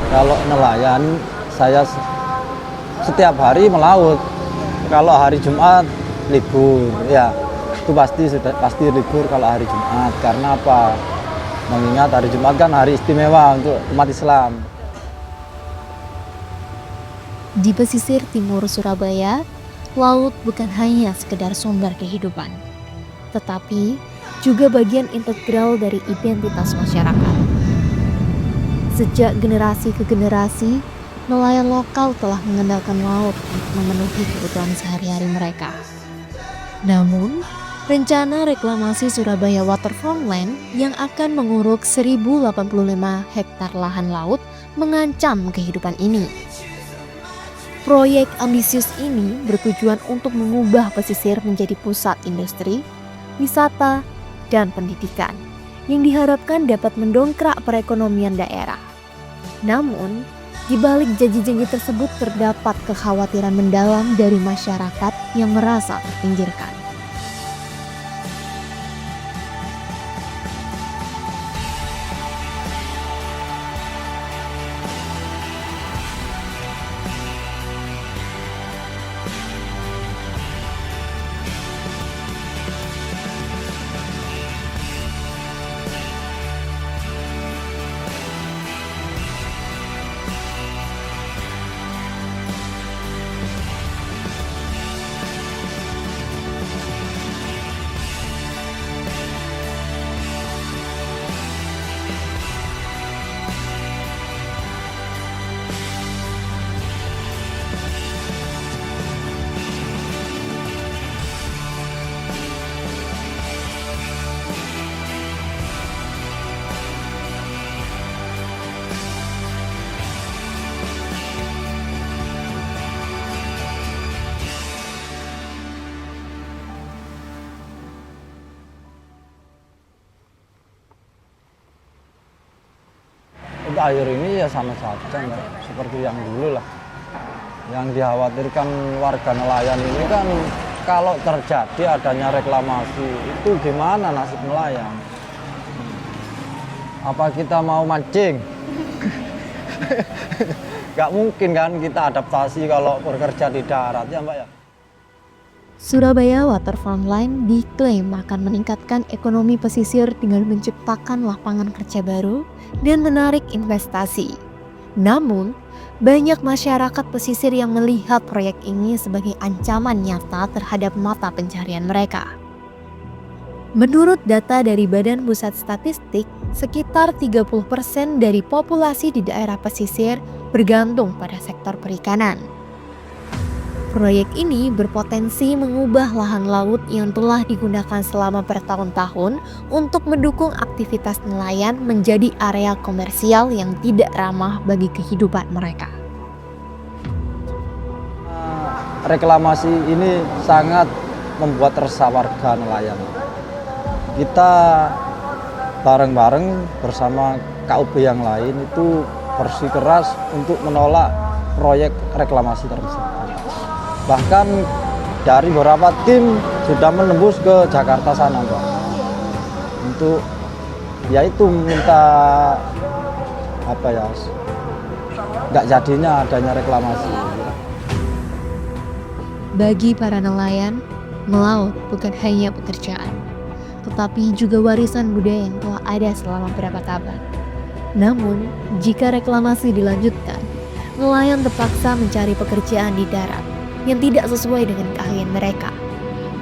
Kalau nelayan, saya setiap hari melaut. Kalau hari Jumat libur, ya itu pasti libur kalau hari Jumat. Karena apa? Mengingat hari Jumat kan hari istimewa untuk umat Islam. Di pesisir timur Surabaya, laut bukan hanya sekedar sumber kehidupan, tetapi juga bagian integral dari identitas masyarakat. Sejak generasi ke generasi, nelayan lokal telah mengandalkan laut untuk memenuhi kebutuhan sehari-hari mereka. Namun, rencana reklamasi Surabaya Waterfront Land yang akan menguruk 1085 hektar lahan laut mengancam kehidupan ini. Proyek ambisius ini bertujuan untuk mengubah pesisir menjadi pusat industri, wisata, dan pendidikan yang diharapkan dapat mendongkrak perekonomian daerah. Namun, di balik janji-janji tersebut terdapat kekhawatiran mendalam dari masyarakat yang merasa terpinggirkan. Untuk air ini ya sama saja, Mbak. Seperti yang dulu lah. Yang dikhawatirkan warga nelayan ini kan kalau terjadi adanya reklamasi, itu gimana nasib nelayan? Apa kita mau mancing? Gak mungkin kan kita adaptasi kalau bekerja di darat ya Mbak ya. Surabaya Waterfront Line diklaim akan meningkatkan ekonomi pesisir dengan menciptakan lapangan kerja baru dan menarik investasi. Namun, banyak masyarakat pesisir yang melihat proyek ini sebagai ancaman nyata terhadap mata pencarian mereka. Menurut data dari Badan Pusat Statistik, sekitar 30% dari populasi di daerah pesisir bergantung pada sektor perikanan. Proyek ini berpotensi mengubah lahan laut yang telah digunakan selama bertahun-tahun untuk mendukung aktivitas nelayan menjadi area komersial yang tidak ramah bagi kehidupan mereka. Reklamasi ini sangat membuat resah warga nelayan. Kita bareng-bareng bersama KUB yang lain itu bersikeras untuk menolak proyek reklamasi tersebut. Bahkan dari beberapa tim sudah menembus ke Jakarta sana, Pak. Untuk yaitu minta nggak jadinya adanya reklamasi. Bagi para nelayan, melaut bukan hanya pekerjaan, tetapi juga warisan budaya yang telah ada selama berabad-abad. Namun, jika reklamasi dilanjutkan, nelayan terpaksa mencari pekerjaan di darat yang tidak sesuai dengan keahlian mereka.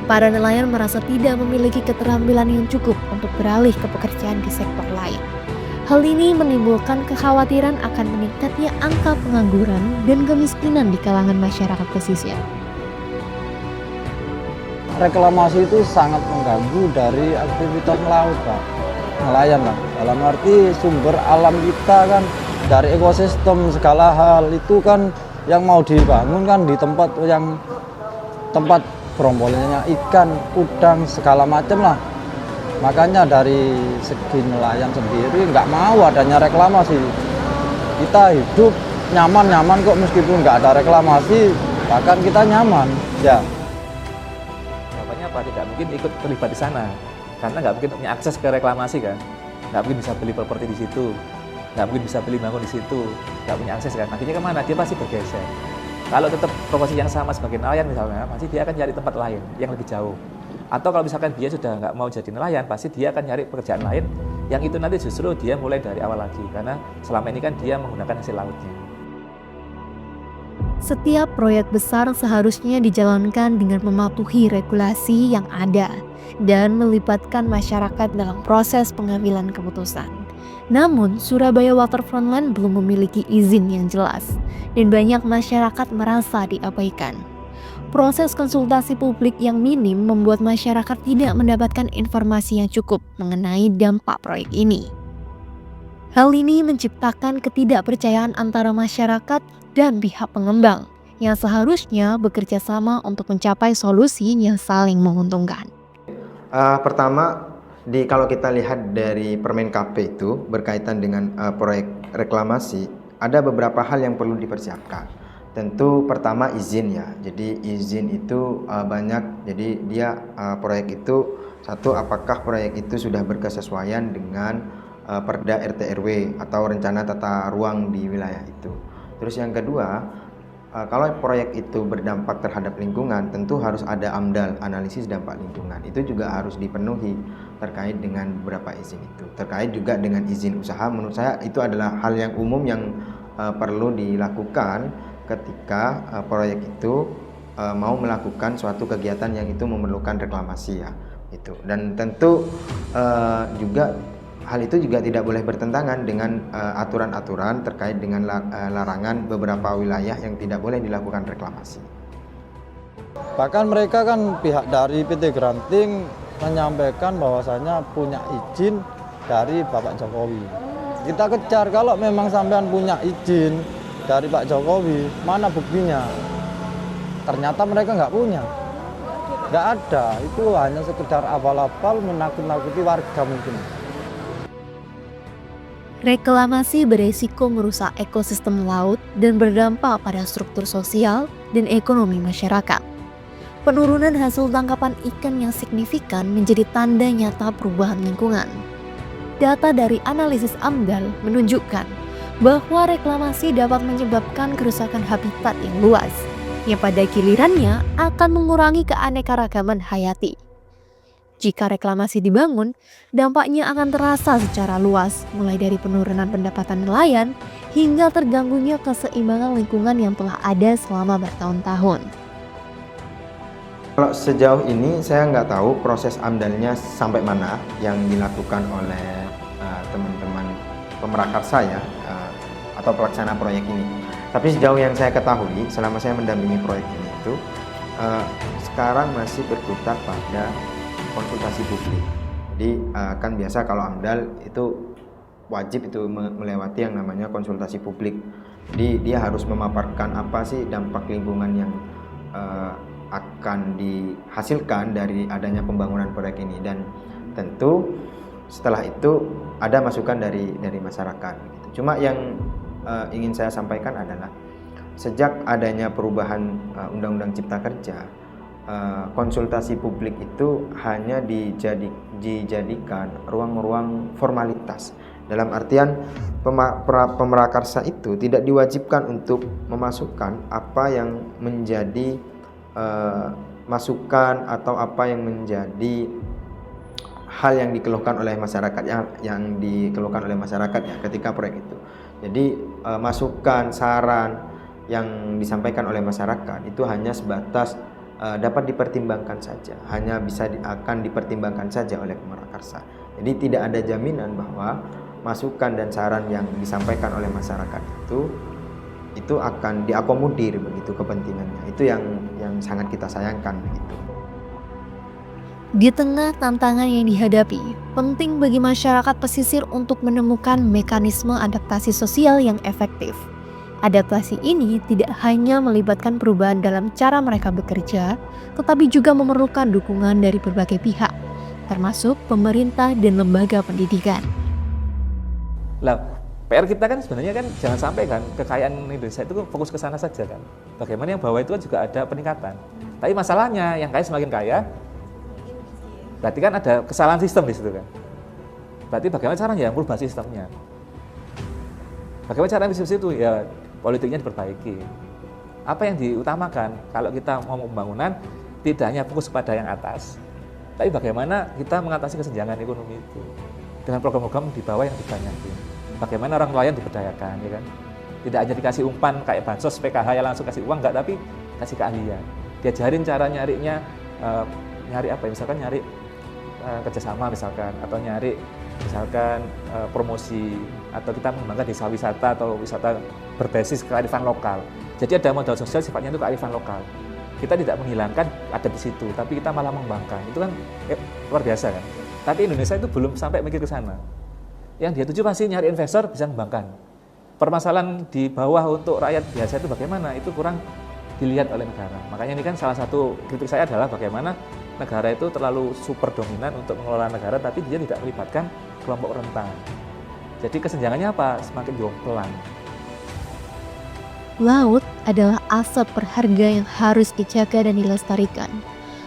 Para nelayan merasa tidak memiliki keterampilan yang cukup untuk beralih ke pekerjaan di sektor lain. Hal ini menimbulkan kekhawatiran akan meningkatnya angka pengangguran dan kemiskinan di kalangan masyarakat pesisir. Reklamasi itu sangat mengganggu dari aktivitas melaut, Pak. Nelayan, Pak. Dalam arti sumber alam kita kan dari ekosistem segala hal itu kan yang mau dibangun kan di tempat berombolnya ikan, udang, segala macam lah. Makanya dari segi nelayan sendiri nggak mau adanya reklamasi. Kita hidup nyaman-nyaman kok meskipun nggak ada reklamasi, bahkan kita nyaman. Ya. Jawabannya apa? Tidak mungkin ikut terlibat di sana, karena nggak mungkin punya akses ke reklamasi kan, nggak mungkin bisa beli properti di situ. nggak mungkin bisa beli bangun di situ, nggak punya akses kan. Akhirnya kemana? Dia pasti bergeser. Kalau tetap profesi yang sama sebagai nelayan misalnya, pasti dia akan cari tempat lain yang lebih jauh. Atau kalau misalkan dia sudah nggak mau jadi nelayan, pasti dia akan cari pekerjaan lain yang itu nanti justru dia mulai dari awal lagi. Karena selama ini kan dia menggunakan hasil lautnya. Setiap proyek besar seharusnya dijalankan dengan mematuhi regulasi yang ada dan melibatkan masyarakat dalam proses pengambilan keputusan. Namun, Surabaya Waterfront Land belum memiliki izin yang jelas dan banyak masyarakat merasa diabaikan. Proses konsultasi publik yang minim membuat masyarakat tidak mendapatkan informasi yang cukup mengenai dampak proyek ini. Hal ini menciptakan ketidakpercayaan antara masyarakat dan pihak pengembang yang seharusnya bekerja sama untuk mencapai solusi yang saling menguntungkan. Pertama, kalau kita lihat dari Permen KP itu berkaitan dengan proyek reklamasi, ada beberapa hal yang perlu dipersiapkan. Tentu pertama izin ya. Jadi izin itu banyak. Jadi dia proyek itu satu, apakah proyek itu sudah berkesesuaian dengan Perda RT RW atau rencana tata ruang di wilayah itu. Terus yang kedua, kalau proyek itu berdampak terhadap lingkungan, tentu harus ada AMDAL, analisis dampak lingkungan. Itu juga harus dipenuhi terkait dengan beberapa izin itu. Terkait juga dengan izin usaha, menurut saya itu adalah hal yang umum yang perlu dilakukan ketika proyek itu mau melakukan suatu kegiatan yang itu memerlukan reklamasi ya. Itu. Dan tentu juga hal itu juga tidak boleh bertentangan dengan aturan-aturan terkait dengan larangan beberapa wilayah yang tidak boleh dilakukan reklamasi. Bahkan mereka kan pihak dari PT Granting menyampaikan bahwasanya punya izin dari Bapak Jokowi. Kita kejar kalau memang sampean punya izin dari Pak Jokowi, mana buktinya? Ternyata mereka nggak punya. Nggak ada, itu hanya sekedar abal-abal menakut-nakuti warga mungkin. Reklamasi beresiko merusak ekosistem laut dan berdampak pada struktur sosial dan ekonomi masyarakat. Penurunan hasil tangkapan ikan yang signifikan menjadi tanda nyata perubahan lingkungan. Data dari analisis AMDAL menunjukkan bahwa reklamasi dapat menyebabkan kerusakan habitat yang luas, yang pada gilirannya akan mengurangi keanekaragaman hayati. Jika reklamasi dibangun, dampaknya akan terasa secara luas, mulai dari penurunan pendapatan nelayan hingga terganggunya keseimbangan lingkungan yang telah ada selama bertahun-tahun. Kalau sejauh ini saya nggak tahu proses AMDAL-nya sampai mana yang dilakukan oleh teman-teman pemerakarsa ya, atau pelaksana proyek ini. Tapi sejauh yang saya ketahui selama saya mendampingi proyek ini itu sekarang masih berkutat pada konsultasi publik. Jadi kan biasa kalau AMDAL itu wajib itu melewati yang namanya konsultasi publik. Jadi dia harus memaparkan apa sih dampak lingkungan yang akan dihasilkan dari adanya pembangunan proyek ini, dan tentu setelah itu ada masukan dari masyarakat. Cuma yang ingin saya sampaikan adalah sejak adanya perubahan Undang-Undang Cipta Kerja, konsultasi publik itu hanya dijadikan ruang-ruang formalitas. Dalam artian pemerakarsa itu tidak diwajibkan untuk memasukkan apa yang menjadi masukan atau apa yang menjadi hal yang dikeluhkan oleh masyarakat, yang dikeluhkan oleh masyarakat ya ketika proyek itu. Jadi masukan, saran yang disampaikan oleh masyarakat itu hanya sebatas dapat dipertimbangkan saja, hanya akan dipertimbangkan saja oleh pemerakarsa. Jadi tidak ada jaminan bahwa masukan dan saran yang disampaikan oleh masyarakat itu akan diakomodir begitu kepentingannya. Itu yang sangat kita sayangkan begitu. Di tengah tantangan yang dihadapi, penting bagi masyarakat pesisir untuk menemukan mekanisme adaptasi sosial yang efektif. Adaptasi ini tidak hanya melibatkan perubahan dalam cara mereka bekerja, tetapi juga memerlukan dukungan dari berbagai pihak, termasuk pemerintah dan lembaga pendidikan. Lah, PR kita kan sebenarnya kan jangan sampai kan kekayaan Indonesia itu fokus ke sana saja kan. Bagaimana yang bawah itu kan juga ada peningkatan. Tapi masalahnya yang kaya semakin kaya, berarti kan ada kesalahan sistem di situ kan. Berarti bagaimana caranya merubah sistemnya. Bagaimana cara visi itu? Ya politiknya diperbaiki. Apa yang diutamakan kalau kita mau pembangunan tidak hanya fokus pada yang atas, tapi bagaimana kita mengatasi kesenjangan ekonomi itu dengan program-program di bawah yang dibanyakin. Bagaimana orang nelayan diberdayakan, ya kan? Tidak hanya dikasih umpan kayak bansos PKH yang langsung kasih uang, enggak, tapi kasih keahlian. Diajarin cara nyarinya, nyari apa ya, misalkan nyari kerjasama misalkan, atau nyari misalkan promosi, atau kita mengembangkan desa wisata atau wisata berbasis kearifan lokal. Jadi ada modal sosial sifatnya itu kearifan lokal. Kita tidak menghilangkan ada di situ, tapi kita malah mengembangkan. Itu kan luar biasa kan. Tapi Indonesia itu belum sampai mikir ke sana. Yang dia tuju pasti nyari investor bisa mengembangkan. Permasalahan di bawah untuk rakyat biasa itu bagaimana? Itu kurang dilihat oleh negara. Makanya ini kan salah satu kritik saya adalah bagaimana negara itu terlalu super dominan untuk mengelola negara, tapi dia tidak melibatkan kelompok rentan. Jadi kesenjangannya apa? Semakin jomplang. Laut adalah aset berharga yang harus dijaga dan dilestarikan.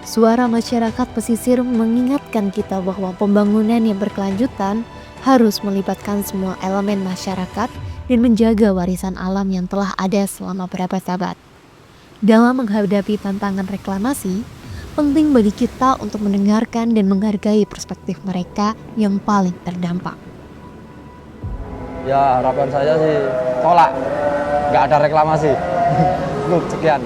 Suara masyarakat pesisir mengingatkan kita bahwa pembangunan yang berkelanjutan harus melibatkan semua elemen masyarakat dan menjaga warisan alam yang telah ada selama berabad-abad. Dalam menghadapi tantangan reklamasi, penting bagi kita untuk mendengarkan dan menghargai perspektif mereka yang paling terdampak. Ya harapan saya sih tolak, nggak ada reklamasi. Sekian.